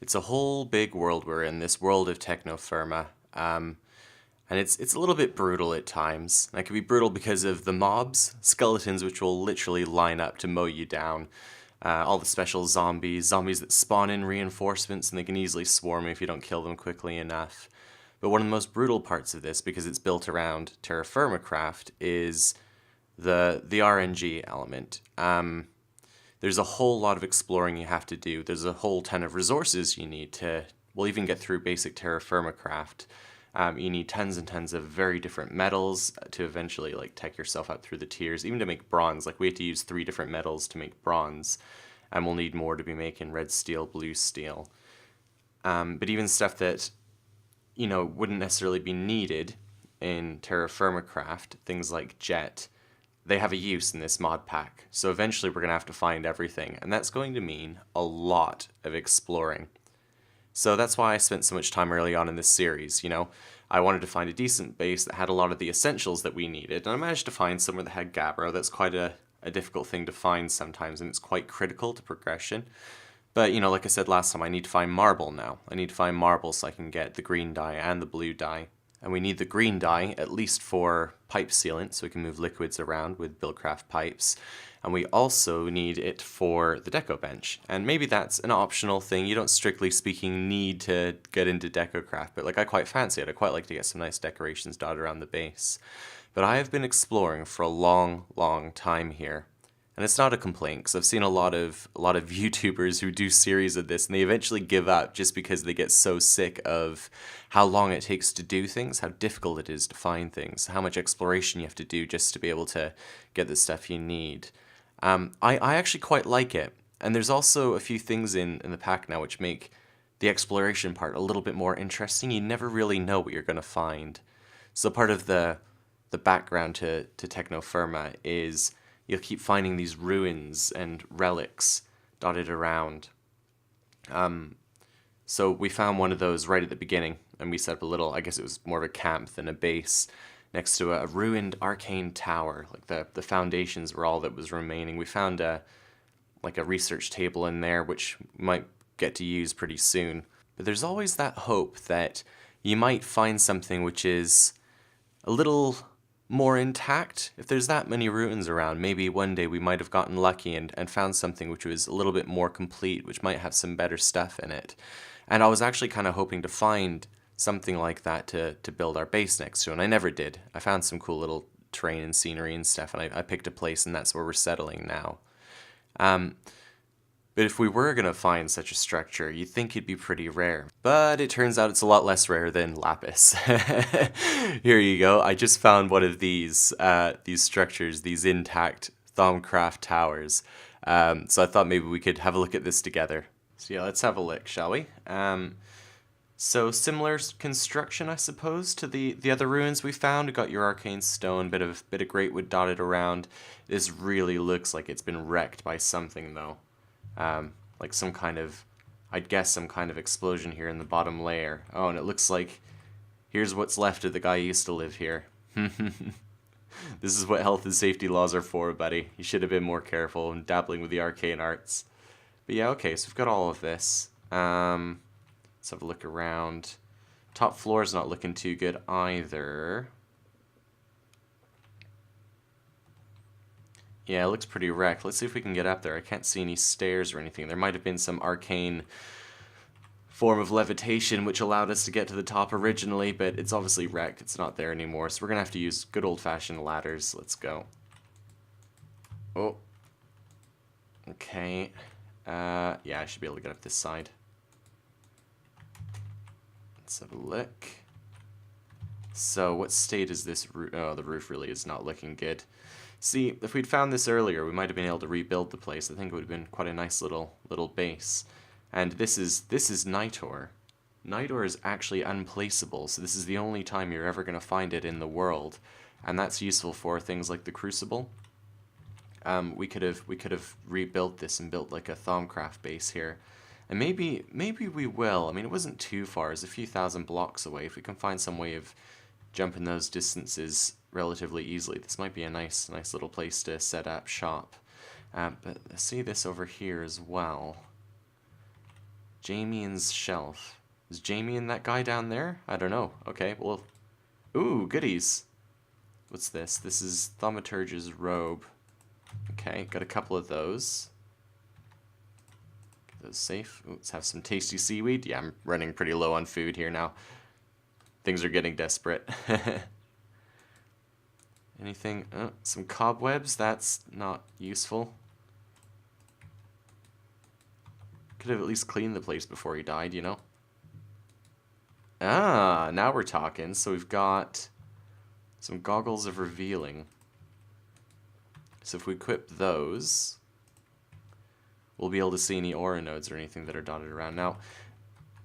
It's a whole big world we're in, this world of Technofirma. And it's a little bit brutal at times. And it can be brutal because of the mobs, skeletons which will literally line up to mow you down. All the special zombies that spawn in reinforcements and they can easily swarm you if you don't kill them quickly enough. But one of the most brutal parts of this, because it's built around TerraFirmaCraft, is the RNG element. There's a whole lot of exploring you have to do. There's a whole ton of resources you need to, well, even get through basic TerraFirmaCraft. You need tons and tons of very different metals to eventually like tech yourself up through the tiers, even to make bronze. Like we have to use 3 different metals to make bronze, and we'll need more to be making red steel, blue steel. But even stuff that, wouldn't necessarily be needed in TerraFirmaCraft, things like jet, they have a use in this mod pack. So eventually we're going to have to find everything, and that's going to mean a lot of exploring. So that's why I spent so much time early on in this series, I wanted to find a decent base that had a lot of the essentials that we needed, and I managed to find somewhere that had gabbro. That's quite a difficult thing to find sometimes, and it's quite critical to progression. But, like I said last time, I need to find marble now. I need to find marble so I can get the green dye and the blue dye. And we need the green dye, at least for pipe sealant, so we can move liquids around with Buildcraft pipes. And we also need it for the deco bench. And maybe that's an optional thing. You don't, strictly speaking, need to get into DecoCraft, but I quite fancy it. I quite like to get some nice decorations dotted around the base. But I have been exploring for a long, long time here. And it's not a complaint, because I've seen a lot of YouTubers who do series of this, and they eventually give up just because they get so sick of how long it takes to do things, how difficult it is to find things, how much exploration you have to do just to be able to get the stuff you need. I actually quite like it, and there's also a few things in the pack now which make the exploration part a little bit more interesting. You never really know what you're going to find. So part of the background to Technofirma is you'll keep finding these ruins and relics dotted around. So we found one of those right at the beginning, and we set up a little, I guess it was more of a camp than a base, next to a ruined arcane tower. Like the foundations were all that was remaining. We found a research table in there, which we might get to use pretty soon. But there's always that hope that you might find something which is a little more intact. If there's that many ruins around, maybe one day we might have gotten lucky and found something which was a little bit more complete, which might have some better stuff in it. And I was actually kind of hoping to find something like that to build our base next to, and I never did. I found some cool little terrain and scenery and stuff, and I picked a place, and that's where we're settling now. But if we were going to find such a structure, you'd think it'd be pretty rare. But it turns out it's a lot less rare than lapis. Here you go. I just found one of these structures, these intact Thaumcraft towers. So I thought maybe we could have a look at this together. So yeah, let's have a look, shall we? So similar construction, I suppose, to the other ruins we found. We got your arcane stone, bit of great wood dotted around. This really looks like it's been wrecked by something, though. Like some kind of, I'd guess some kind of explosion here in the bottom layer. Oh, and it looks like here's what's left of the guy who used to live here. This is what health and safety laws are for, buddy. You should have been more careful in dabbling with the arcane arts. But yeah, okay, so we've got all of this. Let's have a look around. Top floor's not looking too good either. Yeah, it looks pretty wrecked. Let's see if we can get up there. I can't see any stairs or anything. There might have been some arcane form of levitation which allowed us to get to the top originally, but it's obviously wrecked. It's not there anymore, so we're going to have to use good old-fashioned ladders. Let's go. Oh. Okay. Yeah, I should be able to get up this side. Let's have a look. So, what state is this roof? Oh, the roof really is not looking good. See, if we'd found this earlier, we might have been able to rebuild the place. I think it would have been quite a nice little base. And this is Nitor. Nitor is actually unplaceable, so this is the only time you're ever going to find it in the world, and that's useful for things like the Crucible. We could have rebuilt this and built like a Thaumcraft base here, and maybe we will. I mean, it wasn't too far; it's a few thousand blocks away. If we can find some way of jumping those distances relatively easily, this might be a nice little place to set up shop. But see this over here as well. Jamien's shelf. Is Jamien that guy down there? I don't know. Okay, well... Ooh, goodies. What's this? This is Thaumaturge's robe. Okay, got a couple of those. Get those safe. Ooh, let's have some tasty seaweed. Yeah, I'm running pretty low on food here now. Things are getting desperate. Anything? Some cobwebs? That's not useful. Could have at least cleaned the place before he died, you know? Ah, now we're talking. So we've got some goggles of revealing. So if we equip those, we'll be able to see any aura nodes or anything that are dotted around. Now,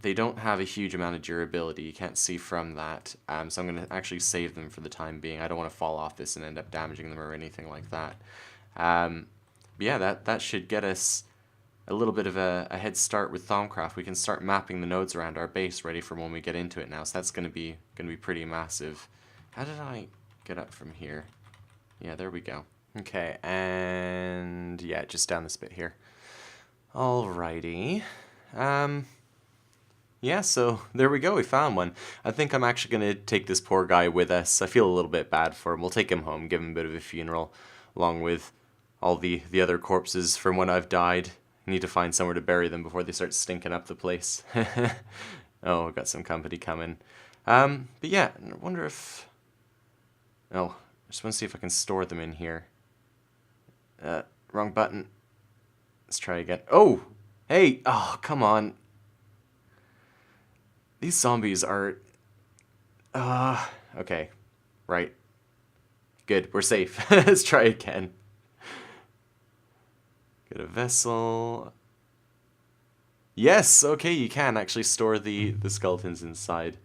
they don't have a huge amount of durability. You can't see from that. So I'm going to actually save them for the time being. I don't want to fall off this and end up damaging them or anything like that. But yeah, that should get us a little bit of a head start with Thaumcraft. We can start mapping the nodes around our base ready for when we get into it now. So that's going to be pretty massive. How did I get up from here? Yeah, there we go. Okay, and yeah, just down this bit here. Alrighty. Yeah, so there we go, we found one. I think I'm actually going to take this poor guy with us. I feel a little bit bad for him. We'll take him home, give him a bit of a funeral, along with all the other corpses from when I've died. I need to find somewhere to bury them before they start stinking up the place. Oh, I've got some company coming. But yeah, I wonder if... Oh, I just want to see if I can store them in here. Wrong button. Let's try again. Oh! Hey! Oh, come on. These zombies are... okay. Right. Good, we're safe. Let's try again. Get a vessel. Yes, okay, you can actually store the skeletons inside.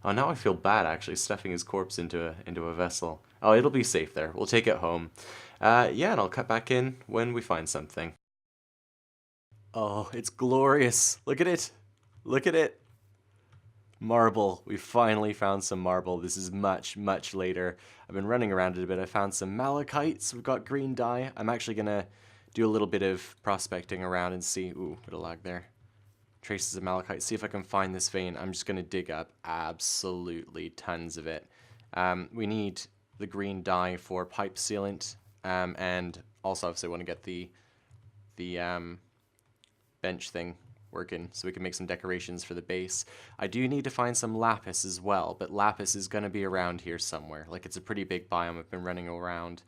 Oh, now I feel bad actually stuffing his corpse into a vessel. Oh, it'll be safe there. We'll take it home. Yeah, and I'll cut back in when we find something. Oh, it's glorious. Look at it. Look at it. Marble. We finally found some marble. This is much, much later. I've been running around it a bit. I found some malachites. We've got green dye. I'm actually going to do a little bit of prospecting around and see... Ooh, bit of lag there. Traces of malachite. See if I can find this vein. I'm just going to dig up absolutely tons of it. We need the green dye for pipe sealant. And also, obviously, I want to get the bench thing working so we can make some decorations for the base. I do need to find some lapis as well, but lapis is going to be around here somewhere. Like, it's a pretty big biome. I've been running around.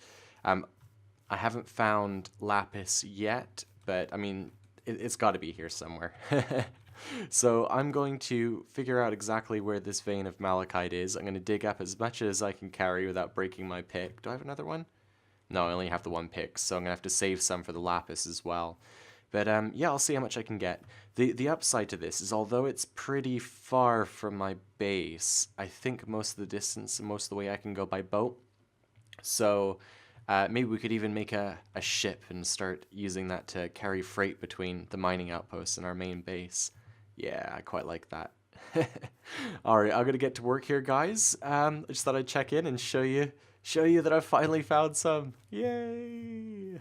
I haven't found lapis yet, but I mean, it's got to be here somewhere. So I'm going to figure out exactly where this vein of malachite is. I'm going to dig up as much as I can carry without breaking my pick. Do I have another one? No, I only have the one pick, so I'm going to have to save some for the lapis as well. But yeah, I'll see how much I can get. The upside to this is, although it's pretty far from my base, I think most of the distance and most of the way I can go by boat. So maybe we could even make a ship and start using that to carry freight between the mining outposts and our main base. Yeah, I quite like that. Alright, I'm gonna get to work here, guys. I just thought I'd check in and show you that I've finally found some. Yay!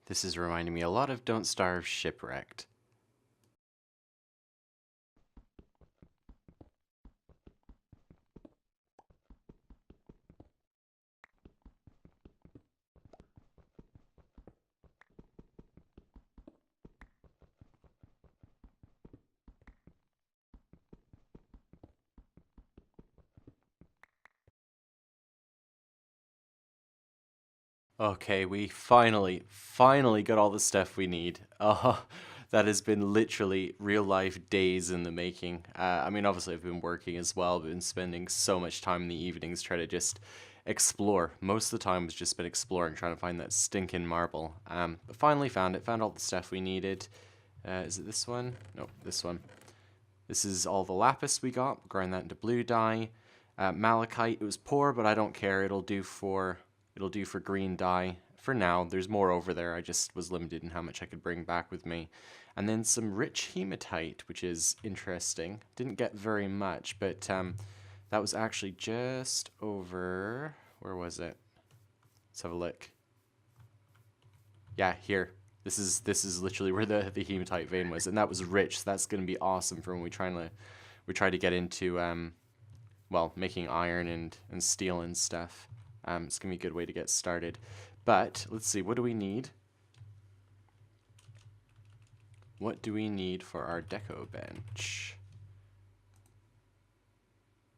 This is reminding me a lot of Don't Starve Shipwrecked. Okay, we finally got all the stuff we need. Oh, that has been literally real life days in the making. I mean, obviously I've been working as well, but been spending so much time in the evenings trying to just explore. Most of the time has just been exploring, trying to find that stinking marble. But finally found it, found all the stuff we needed. Is it this one? Nope, this one. This is all the lapis we got. Grind that into blue dye. Malachite, it was poor, but I don't care. It'll do for green dye. For now, there's more over there. I just was limited in how much I could bring back with me. And then some rich hematite, which is interesting. Didn't get very much, but that was actually just over... Where was it? Let's have a look. Yeah, here. This is literally where the hematite vein was, and that was rich. So that's going to be awesome for when we try to get into well, making iron and steel and stuff. It's going to be a good way to get started. But let's see, what do we need? What do we need for our deco bench?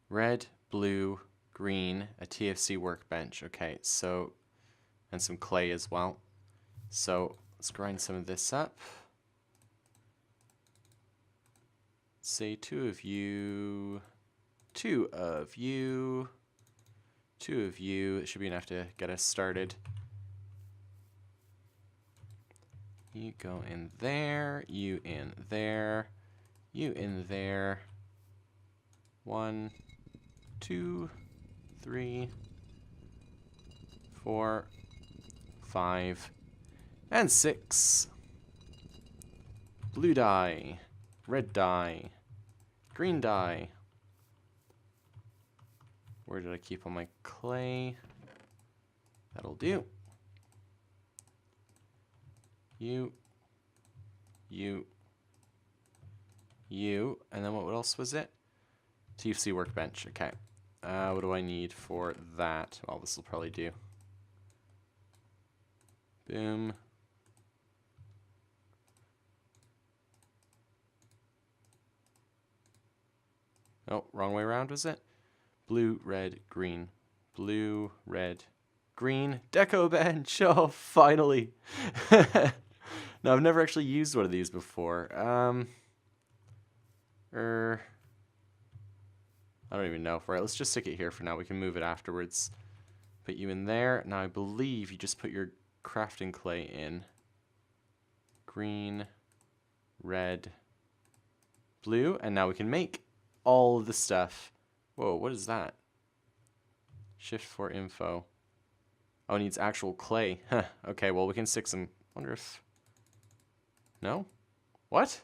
Red, blue, green, a TFC workbench. Okay, so, and some clay as well. So let's grind some of this up. Say two of you. It should be enough to get us started. You go in there, you in there, you in there. 1, 2, 3, 4, 5, and 6. Blue dye, red dye, green dye. Where did I keep all my clay? That'll do. You, and then what else was it? TFC workbench, okay. What do I need for that? Well, this will probably do. Boom. Oh, wrong way around, was it? Blue, red, green. Blue, red, green. Deco bench! Oh, finally! No, I've never actually used one of these before. I don't even know. Right, let's just stick it here for now. We can move it afterwards. Put you in there. Now, I believe you just put your crafting clay in. Green, red, blue. And now we can make all of the stuff. Whoa, what is that? Shift for info. Oh, it needs actual clay. Huh. Okay, well, we can stick some... Wonder if... No? What?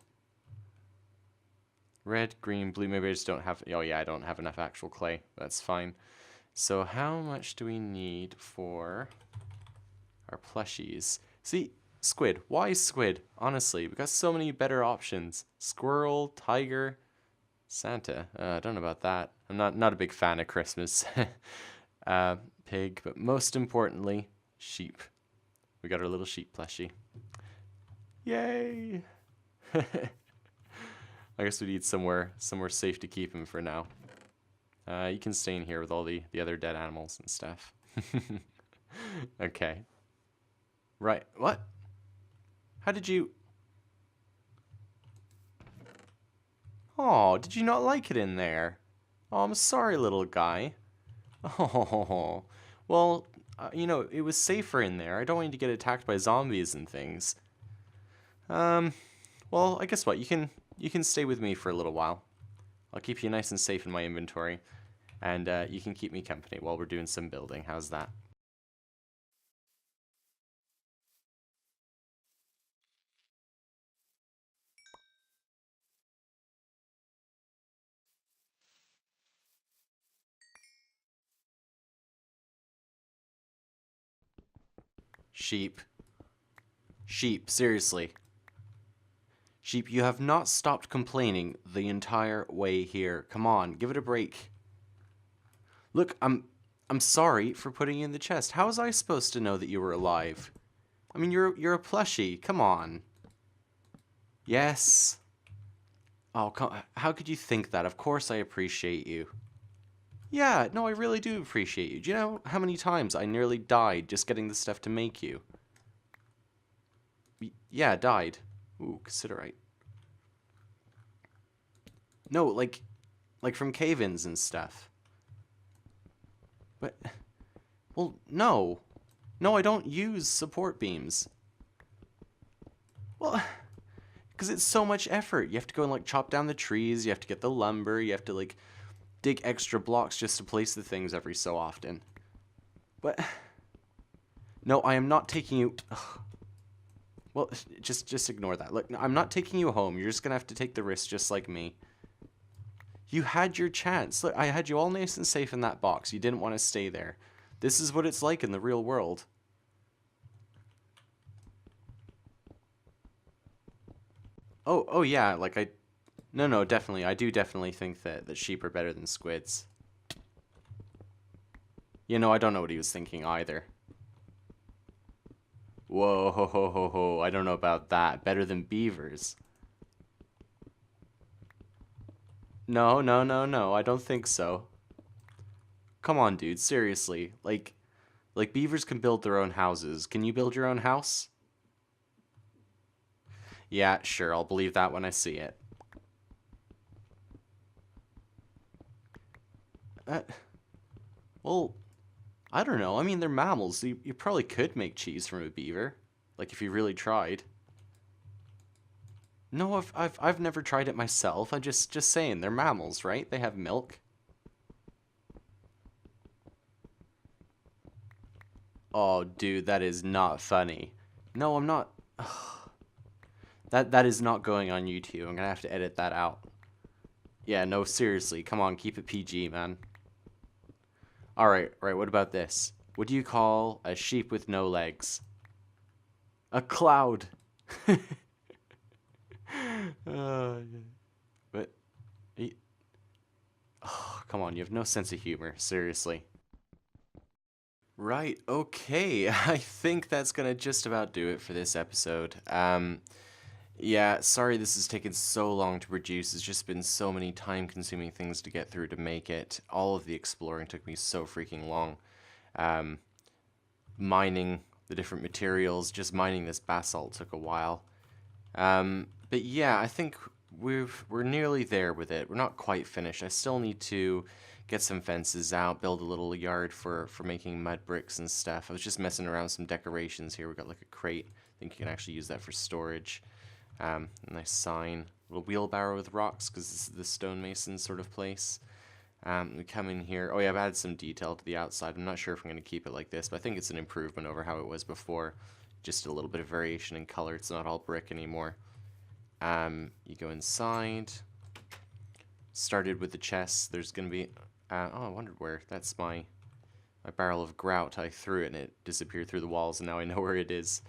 Red, green, blue. Maybe I just don't have... Oh, yeah, I don't have enough actual clay. That's fine. So how much do we need for our plushies? See, squid. Why squid? Honestly, we got so many better options. Squirrel, tiger, Santa. I don't know about that. I'm not a big fan of Christmas. Pig, but most importantly, sheep. We got our little sheep plushie. Yay! I guess we need somewhere safe to keep him for now. You can stay in here with all the other dead animals and stuff. Okay. Right. What? How did you... Oh, did you not like it in there? Oh, I'm sorry, little guy. Oh, well, you know, it was safer in there. I don't want you to get attacked by zombies and things. Well, I guess what? You can stay with me for a little while. I'll keep you nice and safe in my inventory. And you can keep me company while we're doing some building. How's that? Sheep. Sheep, seriously. Sheep, you have not stopped complaining the entire way here. Come on, give it a break. Look, I'm sorry for putting you in the chest. How was I supposed to know that you were alive? I mean, you're a plushie. Come on. Yes. Oh, how could you think that? Of course I appreciate you. Yeah, no, I really do appreciate you. Do you know how many times I nearly died just getting the stuff to make you? Yeah, died. Ooh, considerate. No, like from cave-ins and stuff. But, well, no. No, I don't use support beams. Well, because it's so much effort. You have to go and, like, chop down the trees. You have to get the lumber. You have to, like, dig extra blocks just to place the things every so often. But, no, I am not taking you... Ugh. Well, just ignore that. Look, I'm not taking you home. You're just going to have to take the risk just like me. You had your chance. Look, I had you all nice and safe in that box. You didn't want to stay there. This is what it's like in the real world. Oh yeah, like No, definitely. I do definitely think that sheep are better than squids. You know, I don't know what he was thinking either. Whoa, ho, ho, ho, ho. I don't know about that. Better than beavers. No, no, no, no. I don't think so. Come on, dude. Seriously. Like beavers can build their own houses. Can you build your own house? Yeah, sure. I'll believe that when I see it. Well, I don't know. I mean, they're mammals. You probably could make cheese from a beaver. Like, if you really tried. No, I've never tried it myself. I just saying, they're mammals, right? They have milk. Oh, dude, that is not funny. No, I'm not. That is not going on YouTube. I'm gonna have to edit that out. Yeah, no, seriously. Come on, keep it PG, man. Alright, what about this? What do you call a sheep with no legs? A cloud. But... Oh, come on, you have no sense of humor. Seriously. Right, okay. I think that's gonna just about do it for this episode. Yeah, sorry this has taken so long to produce. It's just been so many time-consuming things to get through to make it. All of the exploring took me so freaking long. Mining the different materials, just mining this basalt took a while. But yeah, I think we're nearly there with it. We're not quite finished. I still need to get some fences out, build a little yard for making mud bricks and stuff. I was just messing around with some decorations here. We got like a crate. I think you can actually use that for storage. A nice sign, a little wheelbarrow with rocks because this is the stonemason sort of place. We come in here. Oh yeah, I've added some detail to the outside. I'm not sure if I'm going to keep it like this, but I think it's an improvement over how it was before. Just a little bit of variation in color. It's not all brick anymore. You go inside. Started with the chest. There's going to be... oh, I wondered where. That's my barrel of grout. I threw it and it disappeared through the walls, and now I know where it is.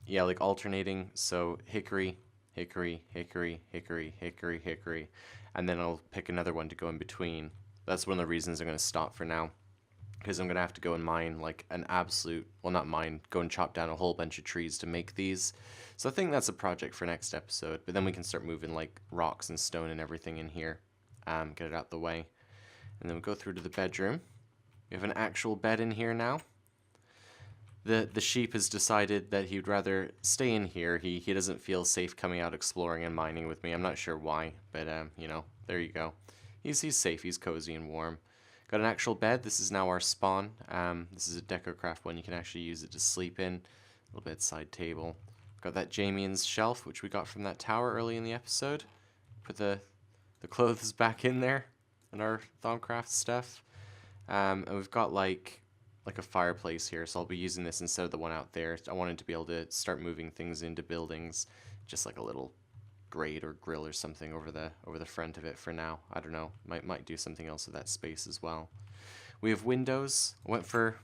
Yeah, like alternating. So hickory, hickory, hickory, hickory, hickory, hickory. And then I'll pick another one to go in between. That's one of the reasons I'm going to stop for now. Because I'm going to have to go and mine like an absolute... Well, not mine. Go and chop down a whole bunch of trees to make these. So I think that's a project for next episode. But then we can start moving like rocks and stone and everything in here. Get it out the way. And then we go through to the bedroom. We have an actual bed in here now. The sheep has decided that he'd rather stay in here. He doesn't feel safe coming out exploring and mining with me. I'm not sure why, but you know, there you go. He's safe. He's cozy and warm. Got an actual bed. This is now our spawn. This is a DecoCraft one. You can actually use it to sleep in. A little bedside table. Got that Jamian's shelf, which we got from that tower early in the episode. Put the clothes back in there and our Thaumcraft stuff. And we've got like a fireplace here, so I'll be using this instead of the one out there. I wanted to be able to start moving things into buildings, just like a little grate or grill or something over the front of it for now. I don't know. Might do something else with that space as well. We have windows. I went for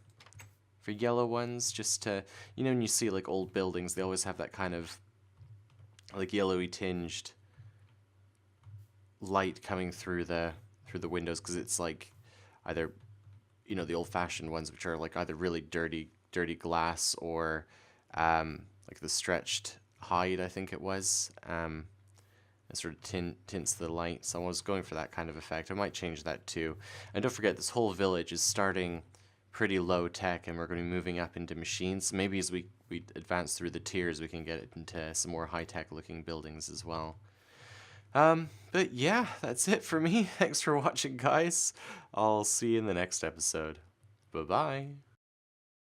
yellow ones, just to, you know, when you see like old buildings, they always have that kind of like yellowy tinged light coming through the windows, because it's like either, you know, the old-fashioned ones, which are like either really dirty glass, or like the stretched hide, I think it was. It sort of tints the light, so I was going for that kind of effect. I might change that too. And don't forget, this whole village is starting pretty low tech, and we're going to be moving up into machines. So maybe as we advance through the tiers, we can get it into some more high-tech looking buildings as well. But yeah, that's it for me. Thanks for watching, guys. I'll see you in the next episode. Bye-bye.